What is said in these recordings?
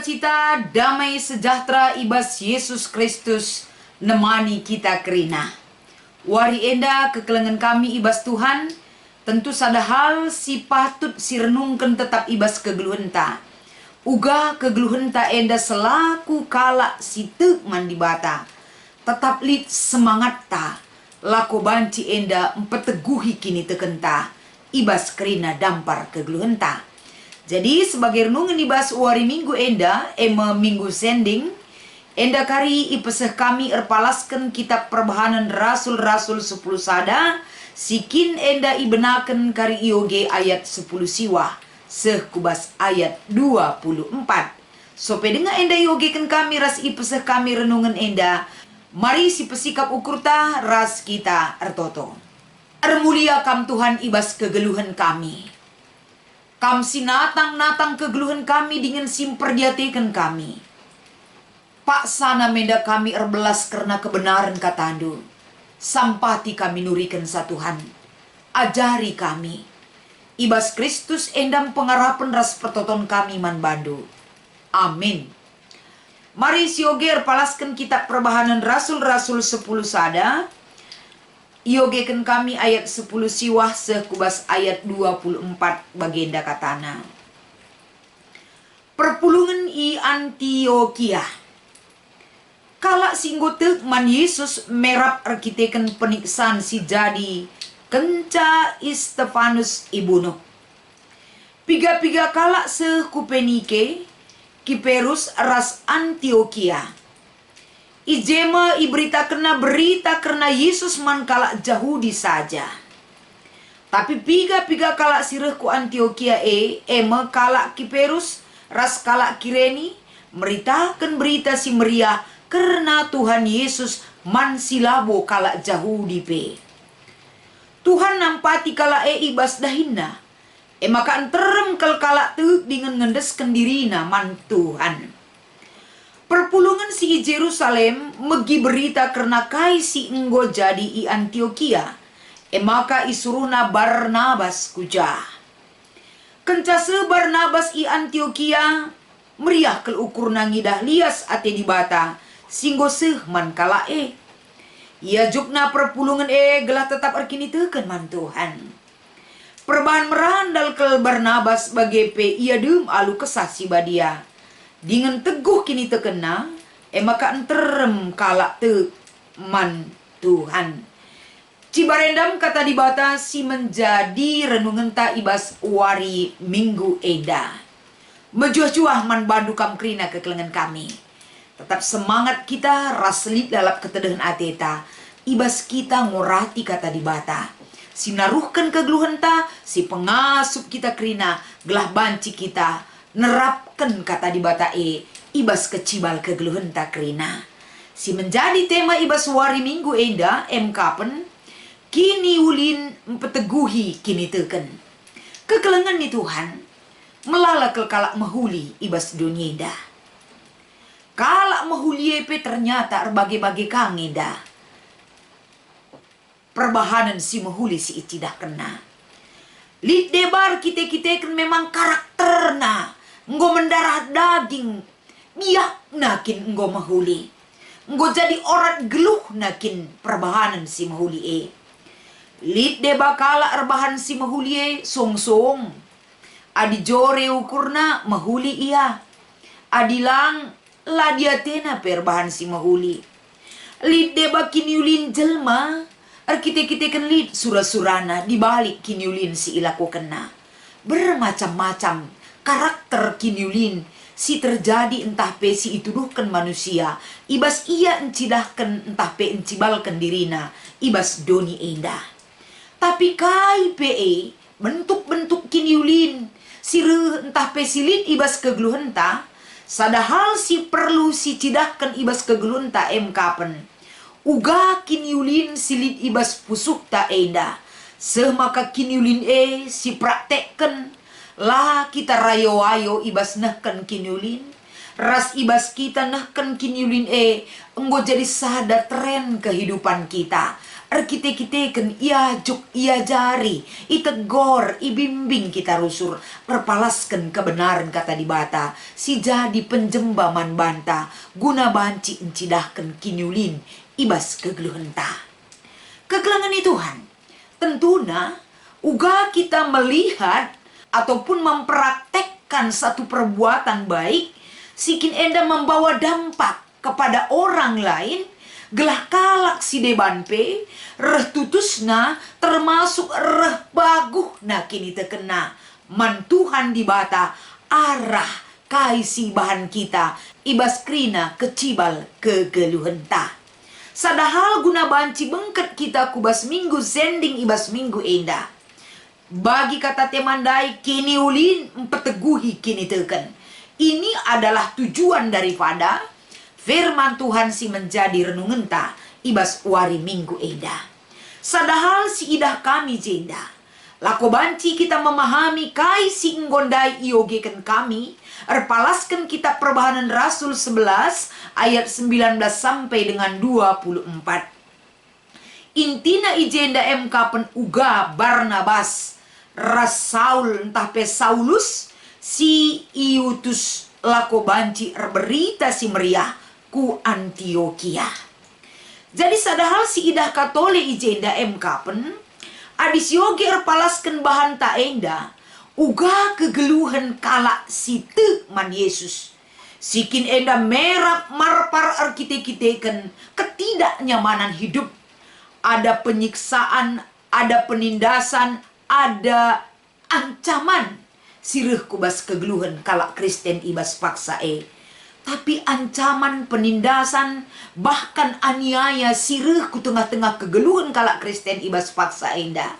sukacita, damai sejahtera ibas Yesus Kristus nemani kita kerina. Wari enda kekelengan kami ibas Tuhan, tentu sada hal si patut si renungkan tetap ibas kegeluhenta. Uga kegeluhenta enda selaku kala si tek mandi bata. Tetap lit semangat ta, lako banci enda empeteguhi kini tekenta, ibas kerina dampar kegeluhenta. Jadi sebagai renungan ibas wari minggu enda, minggu sending, enda kari ipeseh kami erpalaskan kitab perbahanan rasul-rasul 10 sada, sikin enda ibenaken kari ioge ayat 10 siwah, seh kubas ayat 24. Sope denga enda iogekan kami ras ipeseh kami renungan enda, mari si pesikap ukurta ras kita ertoto. Ermulia kam Tuhan ibas kegeluhan kami. Kam sinatang-natang kegeluhan kami dengan simperdiatekan kami. Pak sana menda kami erbelas karena kebenaran katandu. Sampati kami nurikan satuhan. Ajari kami. Ibas Kristus endam pengarapan ras pertoton kami man bandu. Amin. Mari sioger palaskan kitab perbahanan rasul-rasul 10 sada. Iogekan kami ayat 10 siwah sekubas ayat 24 bagenda katana. Perpulungan i Antioquia. Kala singgotek man Yesus merap arkiteken peniksan si jadi kenca Stefanus ibunuh. Piga-piga kala sekupenike kiperus ras Antioquia. Ijema iberita kena berita karena Yesus man kala Yahudi saja. Tapi piga-piga kala sireh ku Antioquia eme kala kiperus ras kala kireni meritakan berita si meriah karena Tuhan Yesus man silabo kala Yahudi pe. Tuhan nampati kala ibas dahina. Maka anterem kala tu dengan ngendeskan dirina man Tuhan. Perpulungan si Jerusalem megi berita karena kai si enggo jadi i Antioquia. Maka isuruhna Barnabas kuja. Kencase Barnabas i Antioquia meriah kel ukur nangidah lias ate di bata. Singgo seh man kala Ia jukna perpulungan gelah tetap arkini teken man Tuhan. Perbahan merandal kel Barnabas bagi pe ia dem alu kesah si badia. Dengan teguh kini terkena, maka enterem kala te man Tuhan. Cibarendam kata dibata si menjadi renungan ta ibas wari minggu eda. Mejuah-juah man bandu kam krina kekelengan kami. Tetap semangat kita raslit lalap ketedahan ateta. Ibas kita ngorati kata dibata. Si naruhkan kegeluhan ta, si pengasup kita krina, gelah banci kita. Nerapkan kata dibata ibas kecibal kegeluhan tak krina. Si menjadi tema ibas wari minggu enda kapen kini ulin mempeteguhi kini teken. Kekelengan ni Tuhan melala kalak mahuli ibas dunia enda. Kalak mahuli pe ternyata erbagi-bagi kang enda. Perbahanan si mahuli si icidah kena. Lid debar kita kan memang karakterna. Enggo mendarah daging, biak nakin enggo mahuli. Enggo jadi orang geluh nakin perbahanan si mahuli Lid de bakala erbahan si mahuli song-song. Adi jore ukurna mahuli ia. Adilang ladiatena perbahan si mahuli. Lid de bakiniulin jelma. Arkite-kite kan lid surah-surana dibalik kiniulin si ilaku kena. Bermacam-macam karakter kiniulin si terjadi entah pe si ituduhkan manusia ibas ia encidahkan entah pe encibalkan dirina ibas doni enda. Tapi kai pe bentuk-bentuk kiniulin si entah pe silit ibas kegeluhenta sadahal si perlu si cidahkan ibas kegeluhenta kapen uga kiniulin silit ibas pusuk ta enda semaka kiniulin si praktekkan lah kita rayo-ayo ibas nahkan kiniulin. Ras ibas kita nahkan kiniulin enggo jadi sada tren kehidupan kita. Erkite-kiteken ia juk ia jari, itegor, ibimbing kita rusur, perpalaskan kebenaran kata di bata, si jadi penjembaman banta, guna banci encidahkan kinyulin, ibas kegeluhenta. Kegelangan Tuhan, tentunya uga kita melihat ataupun mempraktekkan satu perbuatan baik, sikin enda membawa dampak kepada orang lain, gelah kalak si debanpe, reh tutusna termasuk reh baguh na kini terkena. Man Tuhan di bata arah kaisi bahan kita, ibas krina kecibal kegeluhenta. Sadahal guna banci bengket kita kubas minggu sending ibas minggu enda. Bagi kata temandai kini ulin empeteguhi kini teken. Ini adalah tujuan daripada firman Tuhan si menjadi renungenta ibas wari minggu eda. Sadahal si idah kami jenda. Lako banci kita memahami kai si nggondai iogeken kami. Erpalaskan kitab Perbahanan Rasul 11 ayat 19 sampai dengan 24. Intina ijenda MK pen uga Barnabas Rasaul entah pe Saulus si iutus lako banci berita si meriah ku Antioquia. Jadi sadahal si idah katole ijenda MK-pen adis yogi erpalaskan bahan ta enda uga kegeluhan kala si te man Yesus. Sikin enda merap marpar arkite-kiteken ketidaknyamanan hidup. Ada penyiksaan, ada penindasan, ada ancaman. Sireh kubas kegeluhan kala Kristen ibas paksa Tapi ancaman, penindasan, bahkan aniaya sireh ku tengah-tengah kegeluhan kala Kristen ibas paksa enda.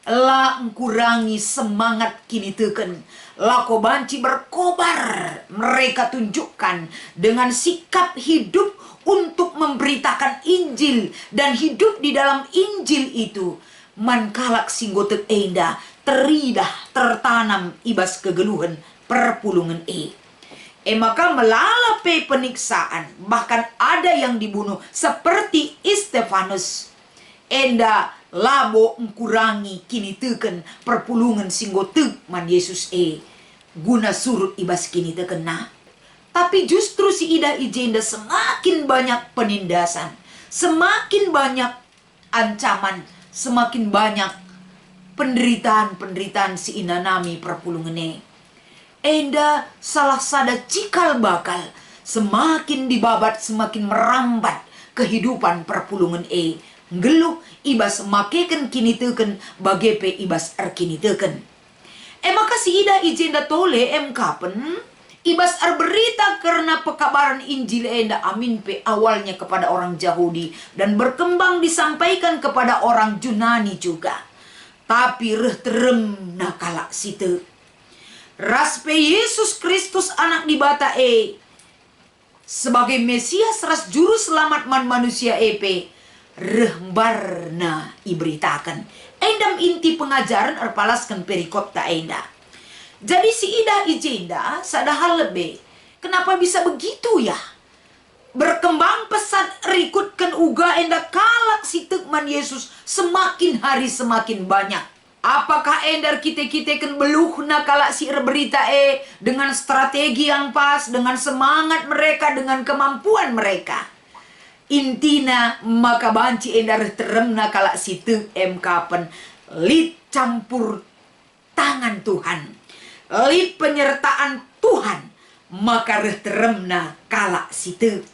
La ngkurangi semangat kini teken. Lako banci berkobar. Mereka tunjukkan dengan sikap hidup untuk memberitakan Injil. Dan hidup di dalam Injil itu. Man kalak singgotek enda. Teridah tertanam ibas kegeluhan perpulungan maka melalape peniksaan, bahkan ada yang dibunuh seperti Stefanus. Enda labo ngkurangi kini teken perpulungan singgotek man Yesus guna surut ibas kini tekena. Tapi justru si ida ijenda semakin banyak penindasan, semakin banyak ancaman, semakin banyak penderitaan si inanami perpulungan enda salah sada cikal bakal semakin dibabat semakin merambat kehidupan perpulungan ngeluh ibas makeken kini teken bagepe ibas kini teken. Maka si ida ijenda tole MK-pen ibas berita karena pekabaran Injil enda amin pe awalnya kepada orang Yahudi dan berkembang disampaikan kepada orang Yunani juga. Tapi reh terem nakala situ. Raspe Yesus Kristus anak di bata sebagai Mesias ras juru selamat man manusia rehbarna iberitakan. Endam inti pengajaran erpalaskan perikop ta enda. Jadi si ida ijenda sadahal lebih. Kenapa bisa begitu ya? Berkembang pesat rikutkan uga enda kalak si tekman Yesus semakin hari semakin banyak. Apakah endar kita-kan beluhna kalak si berita dengan strategi yang pas, dengan semangat mereka, dengan kemampuan mereka. Intina maka banci endar teremna kalak si te MK-pen lid campur tangan Tuhan, lid penyertaan Tuhan, maka teremna kalak si te.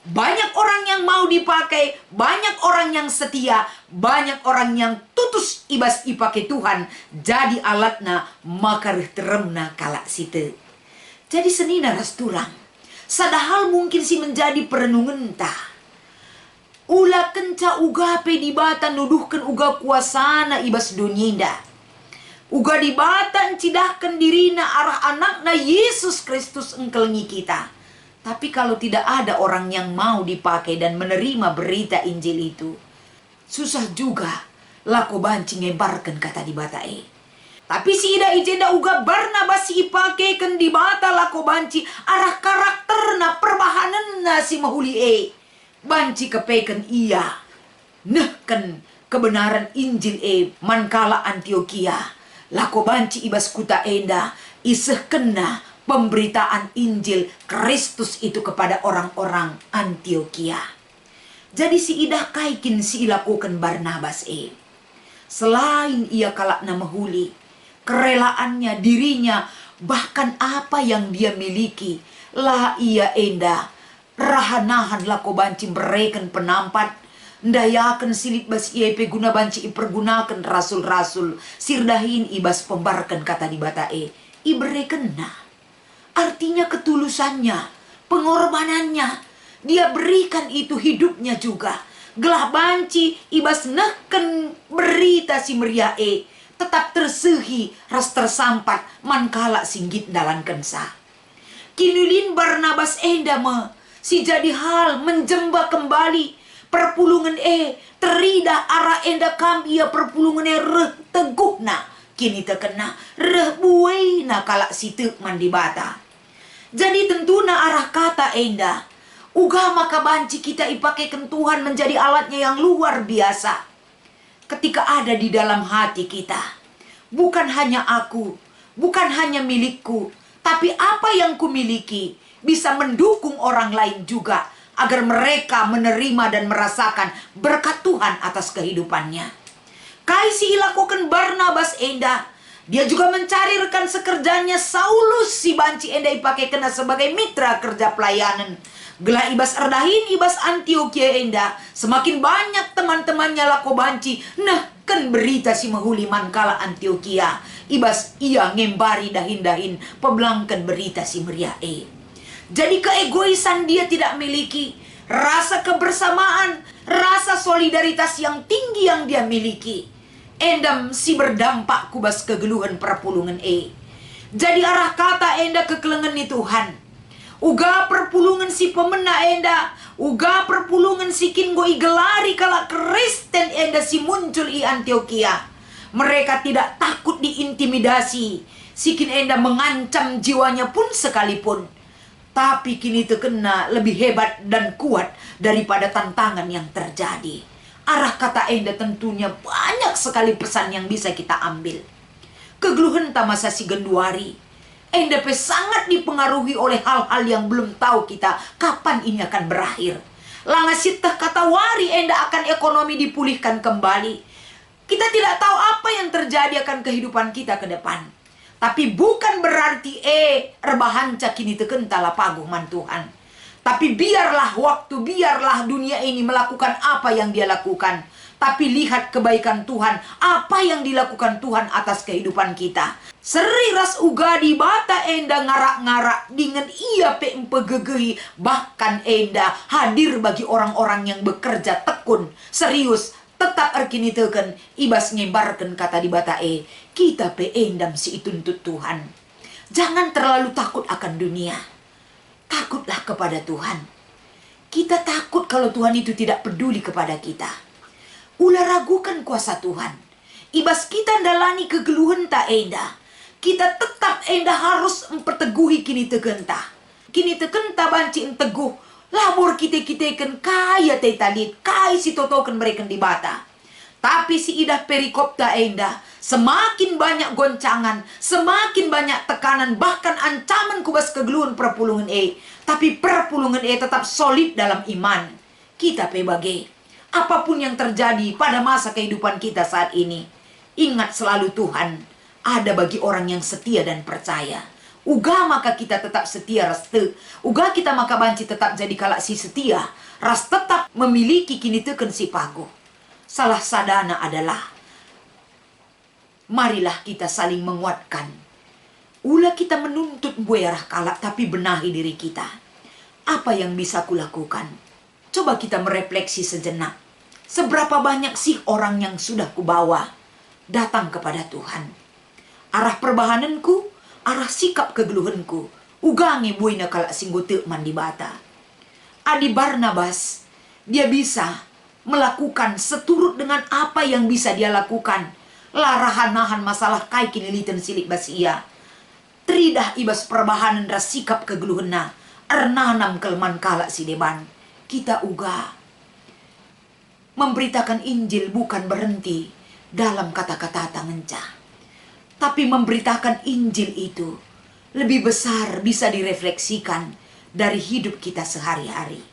Banyak orang yang mau dipakai, banyak orang yang setia, banyak orang yang tutus ibas ipake Tuhan jadi alatna maka teremna kalak site. Jadi senina ras tulang. Sadahal mungkin si menjadi perenungan ta. Ula kenca uga pe dibata nuduhkan uga kuasana ibas dunyinda. Uga dibata encidahkan dirina arah anakna Yesus Kristus engkelengi kita. Tapi kalau tidak ada orang yang mau dipakai dan menerima berita Injil itu, susah juga lako banci ngebarkan kata di bata Tapi si ida ijenda uga Barnabas si ipake ken di bata lako banci arah karakterna perbahanenna si mahuli banci kepeken iya nehken kebenaran Injil mankala Antioquia. Lako banci ibas kuta enda iseh kena pemberitaan Injil Kristus itu kepada orang-orang Antioquia. Jadi si idah kaikin si ilakukan Barnabas selain ia kalak nama huli, kerelaannya dirinya, bahkan apa yang dia miliki, lah ia enda rahanahan lako banci mereken penampat, ndayakan silit bas iepe guna banci ipergunakan rasul-rasul, sirdahin ibas pembarkan kata di bata ibereken nah. Artinya ketulusannya, pengorbanannya, dia berikan itu hidupnya juga. Gelah banci ibas neken berita si meriah tetap tersehi ras tersampat mankala singgit dalan kensa. Kinulin Barnabas enda si jadi hal menjemba kembali perpulungan terida arah enda kambia perpulungan reh tegukna kini terkena reh buaina kalak situ mandi bata. Jadi tentuna arah kata enda uga maka banci kita ipakaikan Tuhan menjadi alatnya yang luar biasa. Ketika ada di dalam hati kita, bukan hanya aku, bukan hanya milikku, tapi apa yang kumiliki bisa mendukung orang lain juga agar mereka menerima dan merasakan berkat Tuhan atas kehidupannya. Kaisi ilakukan Barnabas enda, dia juga mencari rekan sekerjanya Saulus si banci enda ipakai kena sebagai mitra kerja pelayanan. Gelah ibas erdahin ibas Antioquia enda, semakin banyak teman-temannya lako banci nah kan berita si mahuli mankala Antioquia ibas ia ngembari dahin-dahin pebelangkan berita si meriah Jadi keegoisan dia tidak miliki, rasa kebersamaan, rasa solidaritas yang tinggi yang dia miliki endam si berdampak kubas kegeluhan perpulungan Jadi arah kata enda kekelengan ni Tuhan, uga perpulungan si pemena enda, uga perpulungan si kingo igelari kala Kristen enda si muncul i Antioquia. Mereka tidak takut diintimidasi, sikin enda mengancam jiwanya pun sekalipun. Tapi kini terkena lebih hebat dan kuat daripada tantangan yang terjadi. Arah kata enda tentunya banyak sekali pesan yang bisa kita ambil. Kegeluhan tamasa si genduari NDP sangat dipengaruhi oleh hal-hal yang belum tahu kita kapan ini akan berakhir. Langasitah kata wari enda akan ekonomi dipulihkan kembali. Kita tidak tahu apa yang terjadi akan kehidupan kita ke depan. Tapi bukan berarti erbahanca kini tekentala paguman Tuhan. Tapi biarlah waktu, biarlah dunia ini melakukan apa yang dia lakukan. Tapi lihat kebaikan Tuhan, apa yang dilakukan Tuhan atas kehidupan kita. Seri ras uga di bata enda ngarak-ngarak dengan ia empegegehi, bahkan enda hadir bagi orang-orang yang bekerja tekun, serius, tetap erkini teken, ibas ngebarkan kata di bata kita endam si ituntut Tuhan. Jangan terlalu takut akan dunia. Takutlah kepada Tuhan. Kita takut kalau Tuhan itu tidak peduli kepada kita. Ulah ragukan kuasa Tuhan. Ibas kita ndalani kegeluhan tak enda. Kita tetap enda harus memperteguhi kini tegenta. Kini tegenta banci teguh. Labor kita kan kaya talit. Kaya si totokan mereka di bata. Tapi si idah perikopta enda. Semakin banyak goncangan. Semakin banyak tekanan. Bahkan ancaman kubas kegeluhan perpulungan Tapi perpulungan tetap solid dalam iman. Kita pebagai. Apapun yang terjadi pada masa kehidupan kita saat ini, ingat selalu Tuhan ada bagi orang yang setia dan percaya. Uga maka kita tetap setia raste. Uga kita maka banci tetap jadi kalak si setia. Ras tetap memiliki kini teken si pagu. Salah sadana adalah, marilah kita saling menguatkan. Ulah kita menuntut buerah kalak tapi benahi diri kita. Apa yang bisa kulakukan? Coba kita merefleksi sejenak. Seberapa banyak sih orang yang sudah kubawa datang kepada Tuhan? Arah perbahananku, arah sikap kegeluhanku, ugangi buina kalak singgote mandi bata. Adi Barnabas, dia bisa melakukan seturut dengan apa yang bisa dia lakukan. Larahan-nahan masalah kai kinilitan silik basia. Tridah ibas perbahanan ras sikap kegeluhana. Ernanam kelman kalak si deban. Kita uga Memberitakan Injil bukan berhenti dalam kata-kata tangenca, tapi memberitakan Injil itu lebih besar bisa direfleksikan dari hidup kita sehari-hari.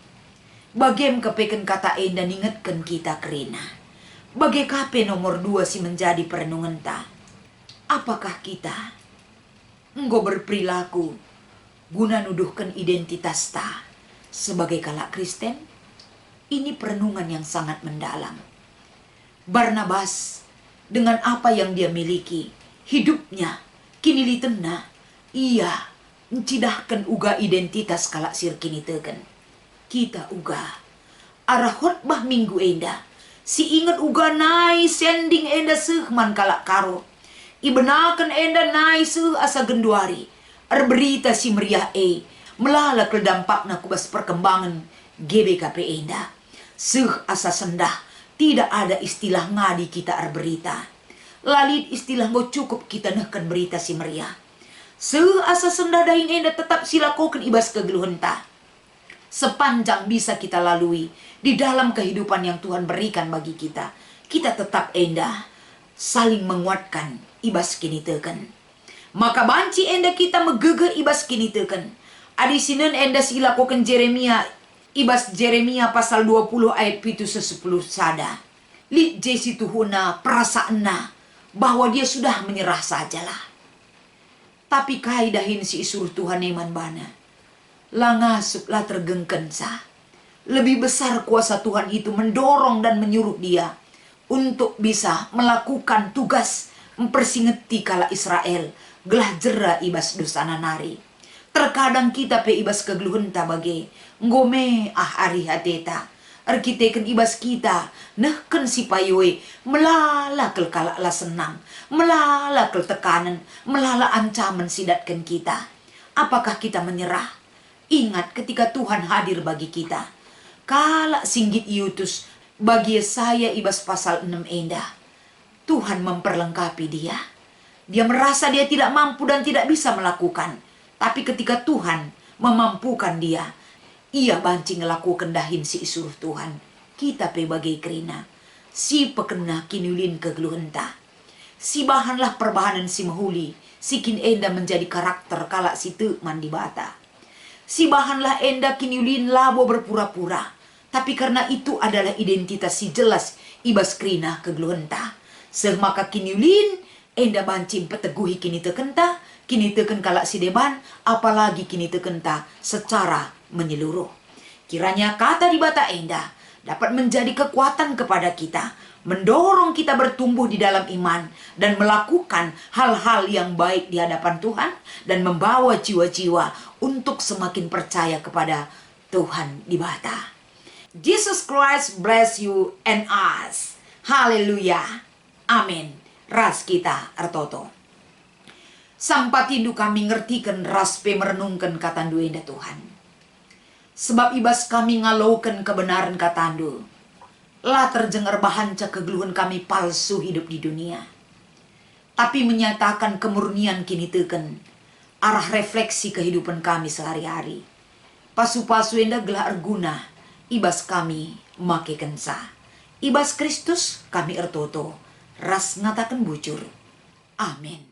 Bagem kepeken kata enda ningetken kita kerina. Bagai kape nomor 2 si menjadi perenungan ta. Apakah kita enggo berperilaku guna nuduhkan identitas ta sebagai kalak Kristen? Ini perenungan yang sangat mendalam. Barnabas dengan apa yang dia miliki, hidupnya kini litena, ia mencidahkan uga identitas kalak sirkini teken. Kita uga arah khotbah minggu enda, si ingat uga nai sending enda sehman kalak karo. Ibenakan enda nai seh asa genduari, berita si meriah melala ke dampakna kubas perkembangan GBKP enda. Seh asa sendah, tidak ada istilah ngadi kita berita. Lalit istilah go cukup kita nehkan berita si meriah. Seh asa sendah dahin enda tetap silakokan ibas kegeluhan ta. Sepanjang bisa kita lalui di dalam kehidupan yang Tuhan berikan bagi kita, kita tetap enda saling menguatkan ibas kini teken. Maka banci enda kita megege ibas kini teken. Adi sinen enda silakokan Jeremia ibas Jeremia pasal 20 ayat 7-10 sada. Li jesi tuhuna perasaanna bahwa dia sudah menyerah sajalah. Tapi kaidahin si isur Tuhan iman bana. Langasuplah tergengken sah. Lebih besar kuasa Tuhan itu mendorong dan menyuruh dia untuk bisa melakukan tugas mempersingeti kala Israel gelah jera ibas dosana nari. Terkadang kita pe ibas kegeluhan ta bage ngome ari hateta arkiteken ibas kita nehken si payoe melala kel kala la senang, melala kel tekanan, melala ancaman sidatkan kita. Apakah kita menyerah? Ingat ketika Tuhan hadir bagi kita. Kala singgit iutus bagi saya ibas pasal 6 enda. Tuhan memperlengkapi dia. Dia merasa dia tidak mampu dan tidak bisa melakukan. Tapi ketika Tuhan memampukan dia, ia banci ngelakukan dahin si isuruh Tuhan. Kita pe bagai kerina. Si pekena kinulin kegeluhenta. Si bahanlah perbahanan si mahuli. Si kin enda menjadi karakter kalak si tekman di bata. Si bahanlah enda kinulin labo berpura-pura. Tapi karena itu adalah identitas si jelas ibas kerina kegeluhenta. Semaka kinulin enda bancim peteguhi kini tekenta. Kini teken kalak si deban, apalagi kini tekenta secara menyeluruh. Kiranya kata di bata enda dapat menjadi kekuatan kepada kita, mendorong kita bertumbuh di dalam iman dan melakukan hal-hal yang baik di hadapan Tuhan dan membawa jiwa-jiwa untuk semakin percaya kepada Tuhan di bata. Jesus Christ bless you and us. Haleluya. Amin. Ras kita artoto. Sampai tindu kami ngertikan raspe merenungkan katandu enda Tuhan. Sebab ibas kami ngalaukan kebenaran katandu. Lah terjengar bahanca kegeluhan kami palsu hidup di dunia. Tapi menyatakan kemurnian kini teken. Arah refleksi kehidupan kami sehari-hari. Pasu-pasu enda gelah erguna. Ibas kami make kensa. Ibas Kristus kami ertoto. Ras ngatakan bujur. Amin.